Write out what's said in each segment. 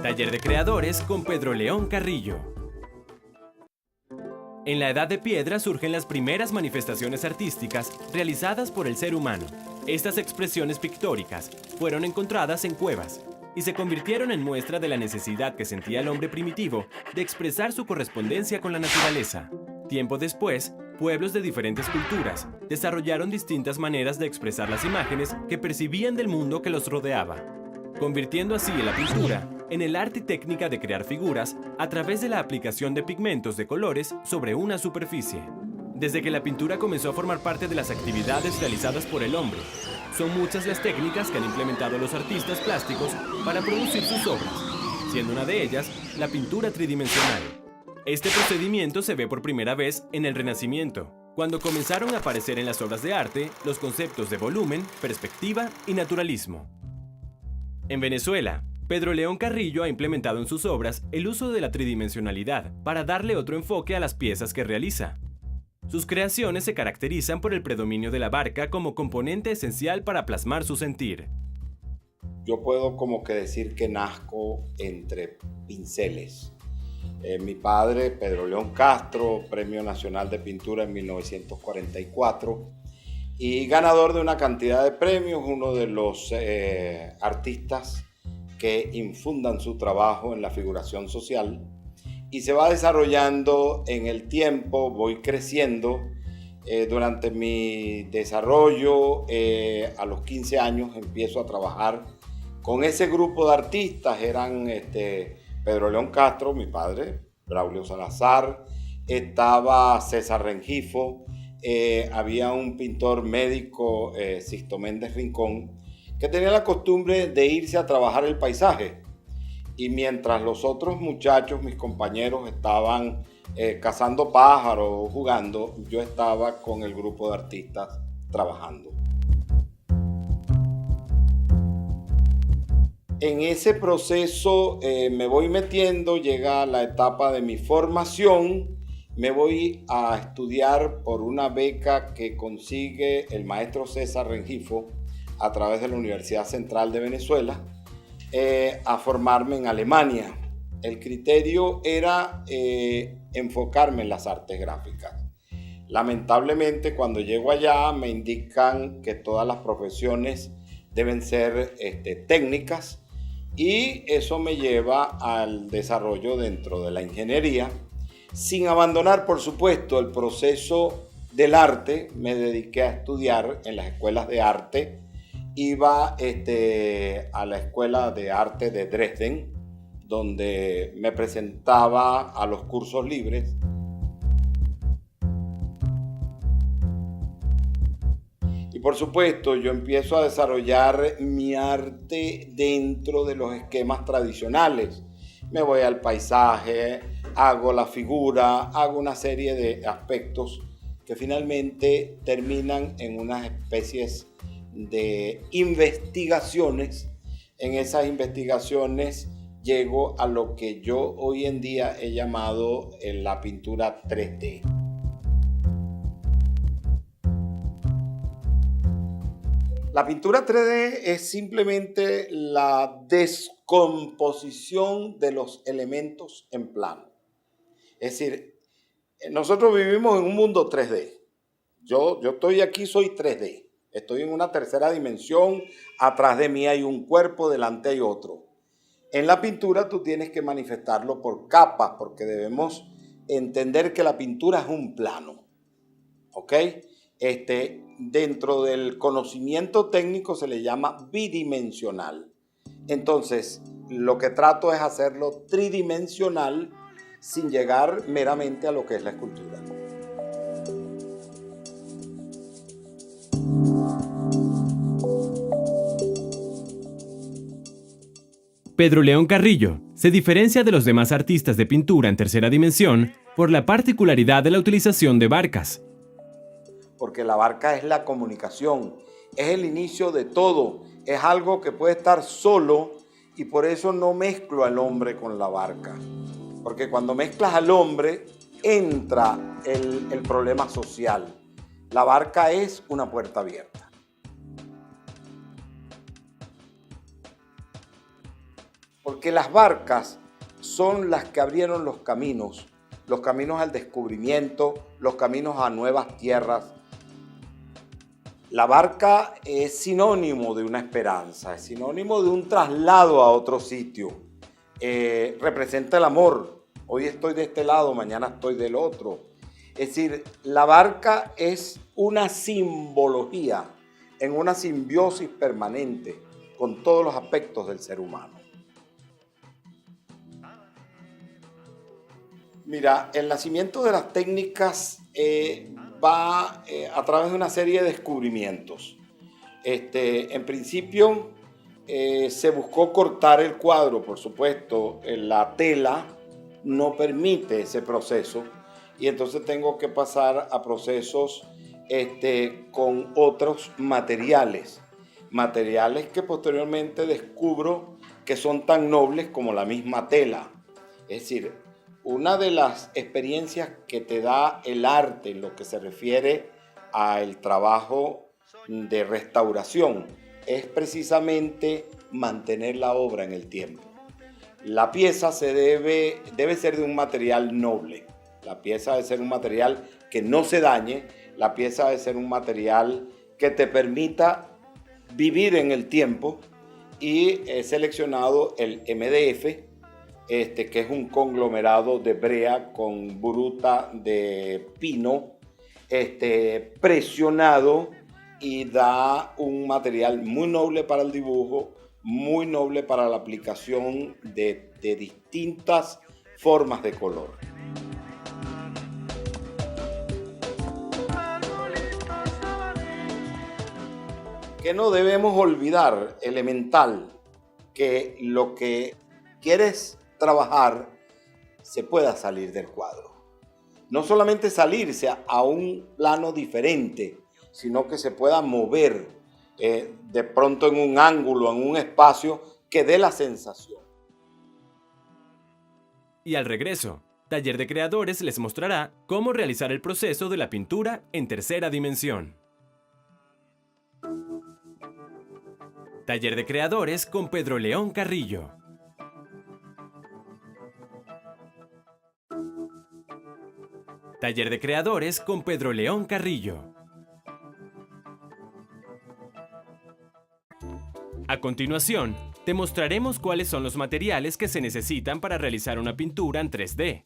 Taller de Creadores con Pedro León Carrillo. En la Edad de Piedra surgen las primeras manifestaciones artísticas realizadas por el ser humano. Estas expresiones pictóricas fueron encontradas en cuevas y se convirtieron en muestra de la necesidad que sentía el hombre primitivo de expresar su correspondencia con la naturaleza. Tiempo después, pueblos de diferentes culturas desarrollaron distintas maneras de expresar las imágenes que percibían del mundo que los rodeaba, convirtiendo así la pintura en el arte y técnica de crear figuras a través de la aplicación de pigmentos de colores sobre una superficie. Desde que la pintura comenzó a formar parte de las actividades realizadas por el hombre, son muchas las técnicas que han implementado los artistas plásticos para producir sus obras, siendo una de ellas la pintura tridimensional. Este procedimiento se ve por primera vez en el Renacimiento, cuando comenzaron a aparecer en las obras de arte los conceptos de volumen, perspectiva y naturalismo. En Venezuela, Pedro León Carrillo ha implementado en sus obras el uso de la tridimensionalidad para darle otro enfoque a las piezas que realiza. Sus creaciones se caracterizan por el predominio de la barca como componente esencial para plasmar su sentir. Yo puedo como que decir que nazco entre pinceles. Mi padre, Pedro León Castro, Premio Nacional de Pintura en 1944 y ganador de una cantidad de premios, uno de los artistas que infundan su trabajo en la figuración social y se va desarrollando en el tiempo, voy creciendo. Durante mi desarrollo, a los 15 años empiezo a trabajar con ese grupo de artistas. Eran Pedro León Castro, mi padre, Braulio Salazar, estaba César Rengifo, había un pintor médico, Sixto Méndez Rincón, que tenía la costumbre de irse a trabajar el paisaje. Y mientras los otros muchachos, mis compañeros, estaban cazando pájaros, jugando, yo estaba con el grupo de artistas trabajando. En ese proceso me voy metiendo, llega la etapa de mi formación, me voy a estudiar por una beca que consigue el maestro César Rengifo a través de la Universidad Central de Venezuela, a formarme en Alemania. El criterio era enfocarme en las artes gráficas. Lamentablemente, cuando llego allá me indican que todas las profesiones deben ser técnicas y eso me lleva al desarrollo dentro de la ingeniería, sin abandonar, por supuesto, el proceso del arte. Me dediqué a estudiar en las escuelas de arte. Iba a la Escuela de Arte de Dresden, donde me presentaba a los cursos libres. Y por supuesto, yo empiezo a desarrollar mi arte dentro de los esquemas tradicionales. Me voy al paisaje, hago la figura, hago una serie de aspectos que finalmente terminan en unas especies de investigaciones. En esas investigaciones llego a lo que yo hoy en día he llamado la pintura 3D. La pintura 3D es simplemente la descomposición de los elementos en plano. Es decir, nosotros vivimos en un mundo 3D. Yo estoy aquí, soy 3D. Estoy en una tercera dimensión, atrás de mí hay un cuerpo, delante hay otro. En la pintura tú tienes que manifestarlo por capas, porque debemos entender que la pintura es un plano, ¿ok? Dentro del conocimiento técnico se le llama bidimensional. Entonces, lo que trato es hacerlo tridimensional sin llegar meramente a lo que es la escultura. Pedro León Carrillo se diferencia de los demás artistas de pintura en tercera dimensión por la particularidad de la utilización de barcas. Porque la barca es la comunicación, es el inicio de todo, es algo que puede estar solo y por eso no mezclo al hombre con la barca. Porque cuando mezclas al hombre entra el problema social. La barca es una puerta abierta. Porque las barcas son las que abrieron los caminos al descubrimiento, los caminos a nuevas tierras. La barca es sinónimo de una esperanza, es sinónimo de un traslado a otro sitio. Representa el amor. Hoy estoy de este lado, mañana estoy del otro. Es decir, la barca es una simbología en una simbiosis permanente con todos los aspectos del ser humano. Mira, el nacimiento de las técnicas va a través de una serie de descubrimientos. En principio se buscó cortar el cuadro, por supuesto. La tela no permite ese proceso y entonces tengo que pasar a procesos con otros materiales que posteriormente descubro que son tan nobles como la misma tela. Es decir, una de las experiencias que te da el arte en lo que se refiere al trabajo de restauración es precisamente mantener la obra en el tiempo. La pieza debe ser de un material noble, la pieza debe ser un material que no se dañe, la pieza debe ser un material que te permita vivir en el tiempo y he seleccionado el MDF, que es un conglomerado de brea con bruta de pino, presionado y da un material muy noble para el dibujo, muy noble para la aplicación de distintas formas de color. Que no debemos olvidar, elemental, que lo que quieres trabajar se pueda salir del cuadro. No solamente salirse a un plano diferente, sino que se pueda mover de pronto en un ángulo, en un espacio que dé la sensación. Y al regreso, Taller de Creadores les mostrará cómo realizar el proceso de la pintura en tercera dimensión. Taller de Creadores con Pedro León Carrillo. Taller de Creadores con Pedro León Carrillo. A continuación, te mostraremos cuáles son los materiales que se necesitan para realizar una pintura en 3D.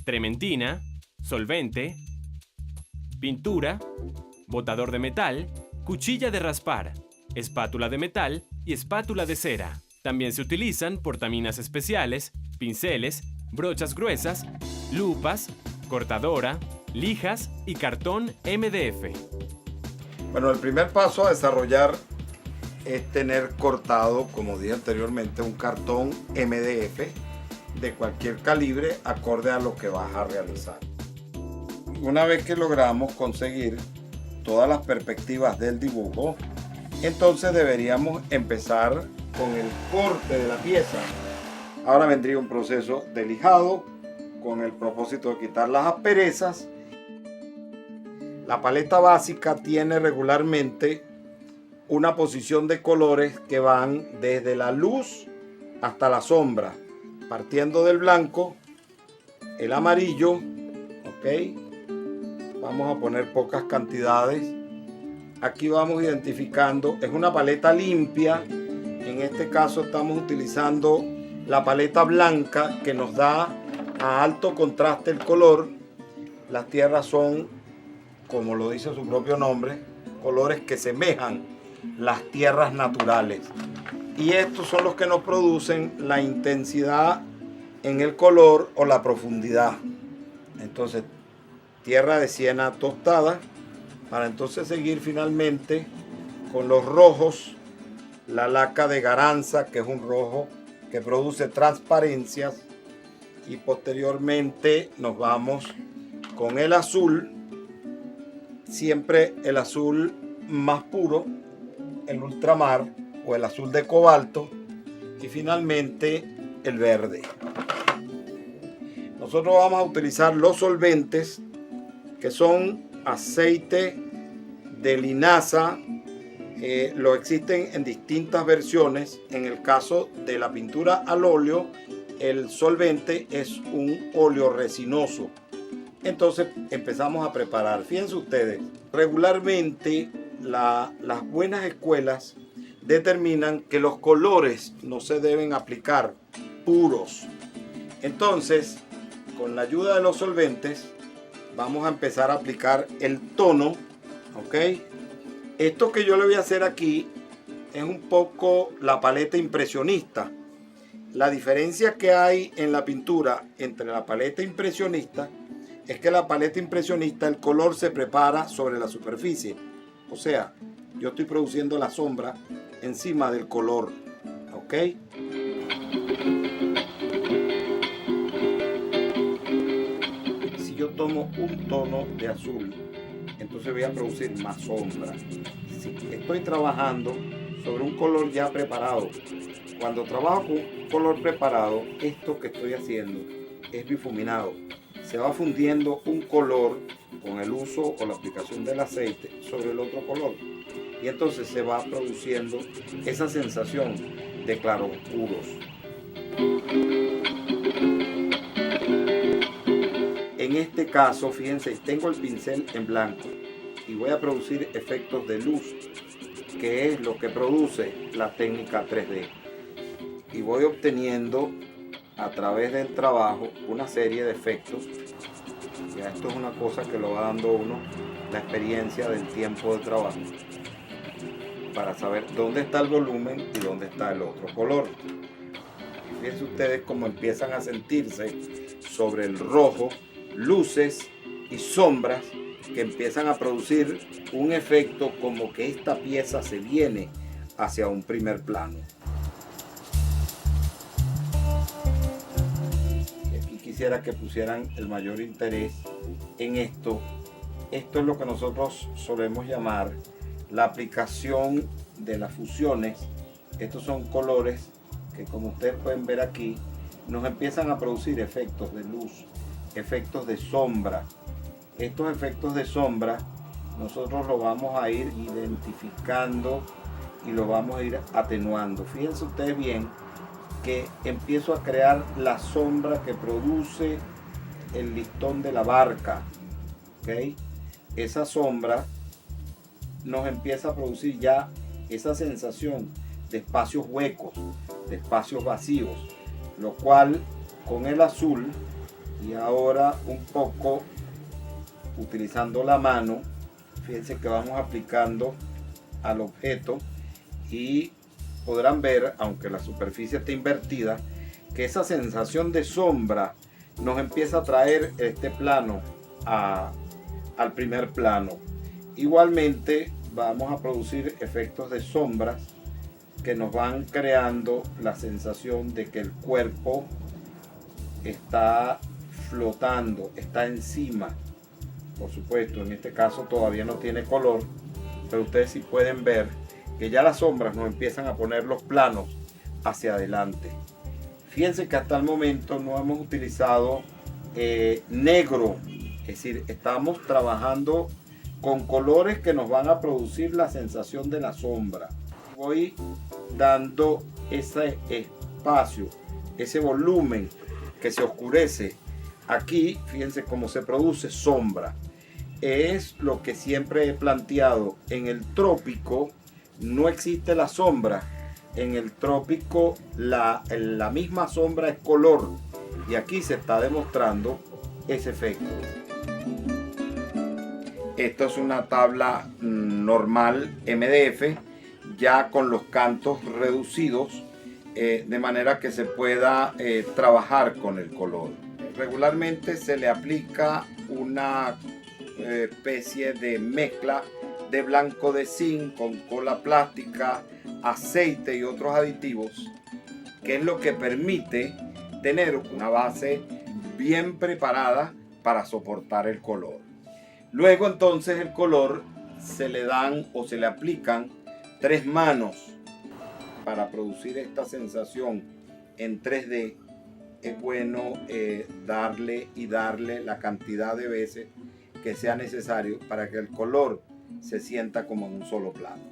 Trementina, solvente, pintura, botador de metal, cuchilla de raspar, espátula de metal y espátula de cera. También se utilizan portaminas especiales, pinceles, brochas gruesas, lupas, cortadora, lijas y cartón MDF. Bueno, el primer paso a desarrollar es tener cortado, como dije anteriormente, un cartón MDF de cualquier calibre acorde a lo que vas a realizar. Una vez que logramos conseguir todas las perspectivas del dibujo, entonces deberíamos empezar con el corte de la pieza. Ahora vendría un proceso de lijado con el propósito de quitar las asperezas. La paleta básica tiene regularmente una posición de colores que van desde la luz hasta la sombra, partiendo del blanco, el amarillo, ¿ok? Vamos a poner pocas cantidades. Aquí vamos identificando, es una paleta limpia. En este caso estamos utilizando la paleta blanca que nos da a alto contraste el color. Las tierras son, como lo dice su propio nombre, colores que semejan las tierras naturales. Y estos son los que nos producen la intensidad en el color o la profundidad. Entonces, tierra de siena tostada, para entonces seguir finalmente con los rojos, la laca de Garanza, que es un rojo que produce transparencias, y posteriormente nos vamos con el azul, siempre el azul más puro, el ultramar o el azul de cobalto, y finalmente el verde. Nosotros vamos a utilizar los solventes que son aceite de linaza. Lo existen en distintas versiones. En el caso de la pintura al óleo, el solvente es un óleo resinoso. Entonces empezamos a preparar. Fíjense ustedes, regularmente las buenas escuelas determinan que los colores no se deben aplicar puros. Entonces, con la ayuda de los solventes, vamos a empezar a aplicar el tono, ¿ok? Esto que yo le voy a hacer aquí es un poco la paleta impresionista. La diferencia que hay en la pintura entre la paleta impresionista es que la paleta impresionista, el color se prepara sobre la superficie. O sea, yo estoy produciendo la sombra encima del color, ¿ok? Si yo tomo un tono de azul, entonces voy a producir más sombra. Si estoy trabajando sobre un color ya preparado, cuando trabajo con un color preparado, esto que estoy haciendo es bifuminado. Se va fundiendo un color con el uso o la aplicación del aceite sobre el otro color. Y entonces se va produciendo esa sensación de claroscuros. En este caso, fíjense, tengo el pincel en blanco y voy a producir efectos de luz, que es lo que produce la técnica 3D. Y voy obteniendo a través del trabajo una serie de efectos. Ya esto es una cosa que lo va dando uno la experiencia del tiempo de trabajo, para saber dónde está el volumen y dónde está el otro color. Fíjense ustedes cómo empiezan a sentirse sobre el rojo luces y sombras que empiezan a producir un efecto como que esta pieza se viene hacia un primer plano. Y aquí quisiera que pusieran el mayor interés en esto. Esto es lo que nosotros solemos llamar la aplicación de las fusiones. Estos son colores que, como ustedes pueden ver aquí, nos empiezan a producir efectos de luz, efectos de sombra. Estos efectos de sombra nosotros los vamos a ir identificando y lo vamos a ir atenuando. Fíjense ustedes bien que empiezo a crear la sombra que produce el listón de la barca, ¿ok? Esa sombra nos empieza a producir ya esa sensación de espacios huecos, de espacios vacíos, lo cual con el azul, y ahora un poco utilizando la mano, fíjense que vamos aplicando al objeto y podrán ver, aunque la superficie está invertida, que esa sensación de sombra nos empieza a traer este plano al primer plano. Igualmente vamos a producir efectos de sombras que nos van creando la sensación de que el cuerpo está flotando, está encima. Por supuesto, en este caso todavía no tiene color, pero ustedes sí pueden ver que ya las sombras nos empiezan a poner los planos hacia adelante. Fíjense que hasta el momento no hemos utilizado negro, es decir, estamos trabajando con colores que nos van a producir la sensación de la sombra. Voy dando ese espacio, ese volumen que se oscurece. Aquí, fíjense cómo se produce sombra. Es lo que siempre he planteado. En el trópico no existe la sombra. En el trópico la misma sombra es color. Y aquí se está demostrando ese efecto. Esto es una tabla normal MDF, ya con los cantos reducidos, de manera que se pueda trabajar con el color. Regularmente se le aplica una especie de mezcla de blanco de zinc con cola plástica, aceite y otros aditivos, que es lo que permite tener una base bien preparada para soportar el color. Luego entonces el color se le dan o se le aplican 3 manos para producir esta sensación en 3D. Es bueno darle la cantidad de veces que sea necesario para que el color se sienta como en un solo plano.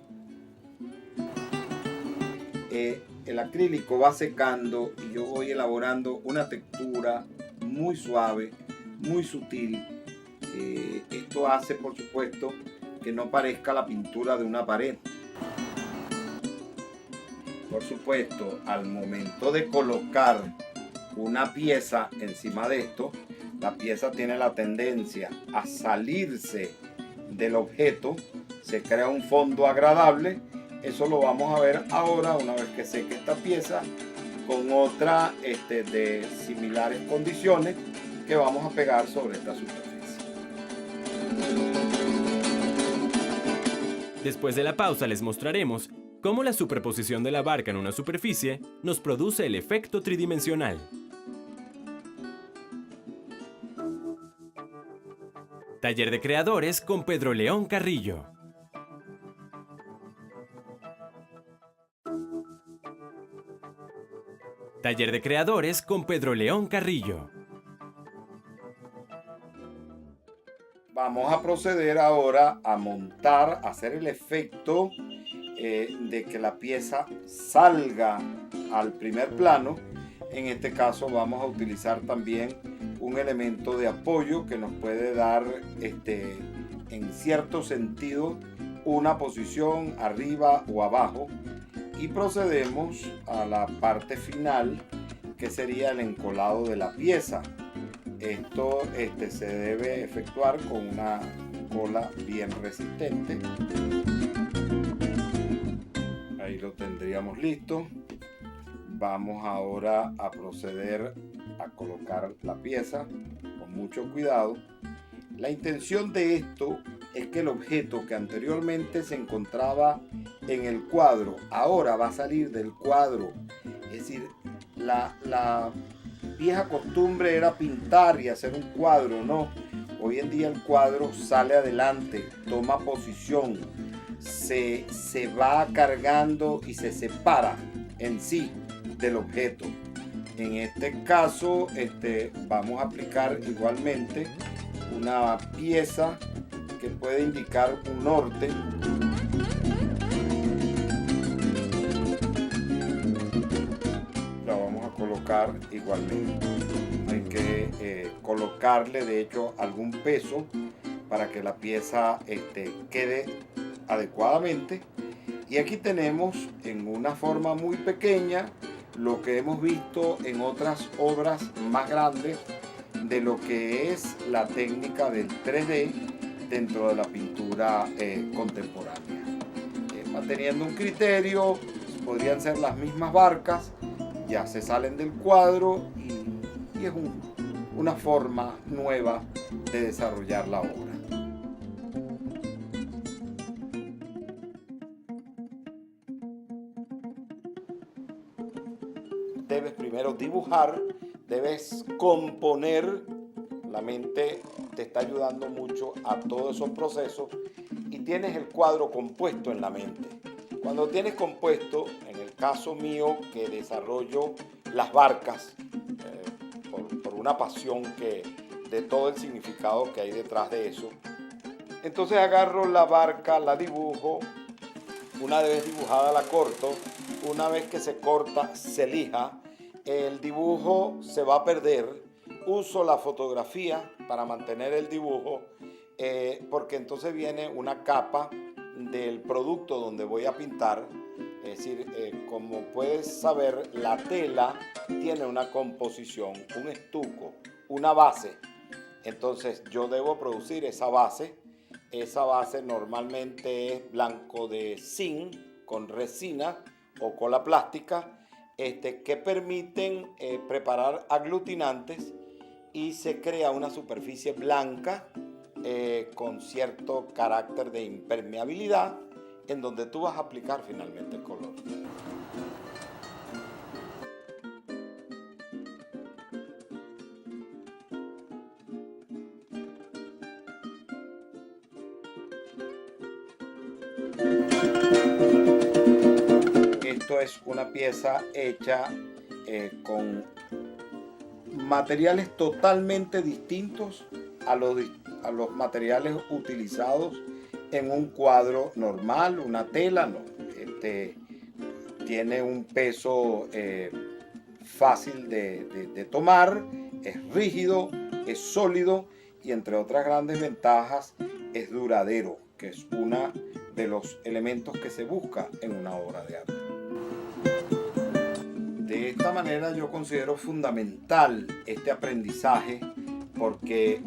El acrílico va secando y yo voy elaborando una textura muy suave, muy sutil. Esto hace, por supuesto, que no parezca la pintura de una pared. Por supuesto, al momento de colocar una pieza encima de esto, la pieza tiene la tendencia a salirse del objeto, se crea un fondo agradable. Eso lo vamos a ver ahora una vez que seque esta pieza con otra de similares condiciones que vamos a pegar sobre esta superficie. Después de la pausa les mostraremos cómo la superposición de la barca en una superficie nos produce el efecto tridimensional. Taller de Creadores con Pedro León Carrillo. Taller de Creadores con Pedro León Carrillo. Vamos a proceder ahora a montar, a hacer el efecto de que la pieza salga al primer plano. En este caso vamos a utilizar también un elemento de apoyo que nos puede dar en cierto sentido una posición arriba o abajo, y procedemos a la parte final, que sería el encolado de la pieza. Esto se debe efectuar con una cola bien resistente. Ahí lo tendríamos listo. Vamos ahora a proceder a colocar la pieza con mucho cuidado. La intención de esto es que el objeto que anteriormente se encontraba en el cuadro ahora va a salir del cuadro. Es decir, la vieja costumbre era pintar y hacer un cuadro, no. Hoy en día el cuadro sale adelante, toma posición, se va cargando y se separa en sí del objeto. En este caso vamos a aplicar igualmente una pieza que puede indicar un norte. La vamos a colocar igualmente. Hay que colocarle de hecho algún peso para que la pieza quede adecuadamente. Y aquí tenemos en una forma muy pequeña lo que hemos visto en otras obras más grandes de lo que es la técnica del 3D dentro de la pintura contemporánea. Manteniendo un criterio, podrían ser las mismas barcas, ya se salen del cuadro y es una forma nueva de desarrollar la obra. Debes primero dibujar, debes componer. La mente te está ayudando mucho a todos esos procesos y tienes el cuadro compuesto en la mente. Cuando tienes compuesto, en el caso mío que desarrollo las barcas por una pasión de todo el significado que hay detrás de eso, entonces agarro la barca, la dibujo, una vez dibujada la corto, una vez que se corta se lija, el dibujo se va a perder. Uso la fotografía para mantener el dibujo porque entonces viene una capa del producto donde voy a pintar. Es decir, como puedes saber, la tela tiene una composición, un estuco, una base. Entonces yo debo producir esa base. Esa base normalmente es blanco de zinc con resina o cola plástica que permiten preparar aglutinantes y se crea una superficie blanca con cierto carácter de impermeabilidad en donde tú vas a aplicar finalmente el color. Esto es una pieza hecha con materiales totalmente distintos a los materiales utilizados en un cuadro normal, una tela, no. Tiene un peso fácil de tomar, es rígido, es sólido y entre otras grandes ventajas es duradero, que es uno de los elementos que se busca en una obra de arte. De esta manera yo considero fundamental este aprendizaje porque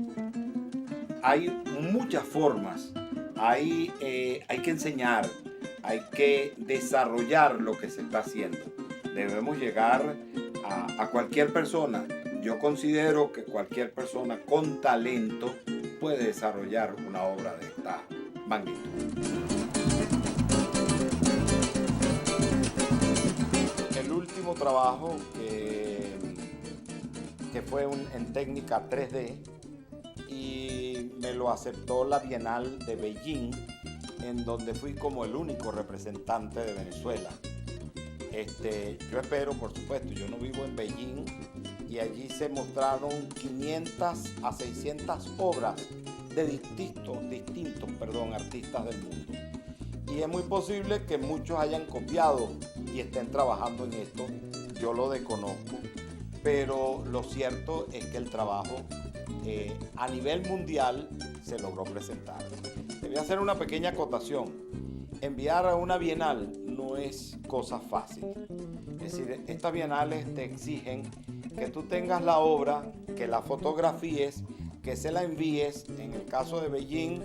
hay muchas formas, hay que enseñar, hay que desarrollar lo que se está haciendo. Debemos llegar a cualquier persona. Yo considero que cualquier persona con talento puede desarrollar una obra de esta magnitud. El último trabajo que fue en técnica 3D y me lo aceptó la Bienal de Beijing, en donde fui como el único representante de Venezuela. Yo espero, por supuesto, yo no vivo en Beijing y allí se mostraron 500 a 600 obras de distintos artistas del mundo. Y es muy posible que muchos hayan copiado y estén trabajando en esto, yo lo desconozco, pero lo cierto es que el trabajo a nivel mundial se logró presentar. Te voy a hacer una pequeña acotación. Enviar a una bienal no es cosa fácil. Es decir, estas bienales te exigen que tú tengas la obra, que la fotografíes, que se la envíes. En el caso de Beijing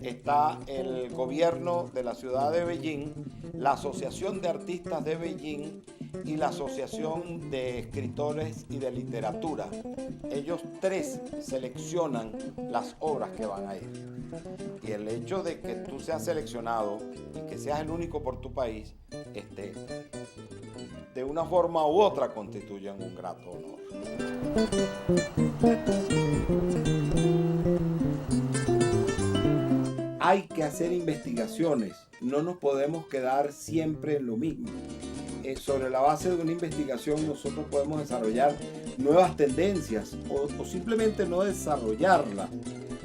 está el gobierno de la ciudad de Beijing, la Asociación de Artistas de Beijing y la Asociación de Escritores y de Literatura. Ellos tres seleccionan las obras que van a ir. Y el hecho de que tú seas seleccionado y que seas el único por tu país, de una forma u otra constituyen un grato honor. Hay que hacer investigaciones, no nos podemos quedar siempre en lo mismo. Sobre la base de una investigación nosotros podemos desarrollar nuevas tendencias o simplemente no desarrollarlas,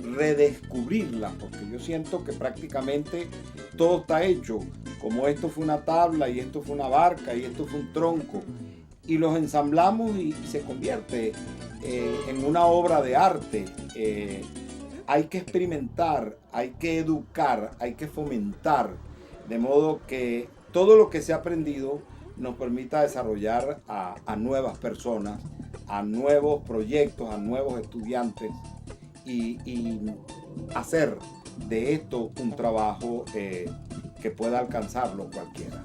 redescubrirlas, porque yo siento que prácticamente todo está hecho, como esto fue una tabla y esto fue una barca y esto fue un tronco, y los ensamblamos y se convierte en una obra de arte. Hay que experimentar, hay que educar, hay que fomentar, de modo que todo lo que se ha aprendido nos permita desarrollar a nuevas personas, a nuevos proyectos, a nuevos estudiantes y hacer de esto un trabajo que pueda alcanzarlo cualquiera.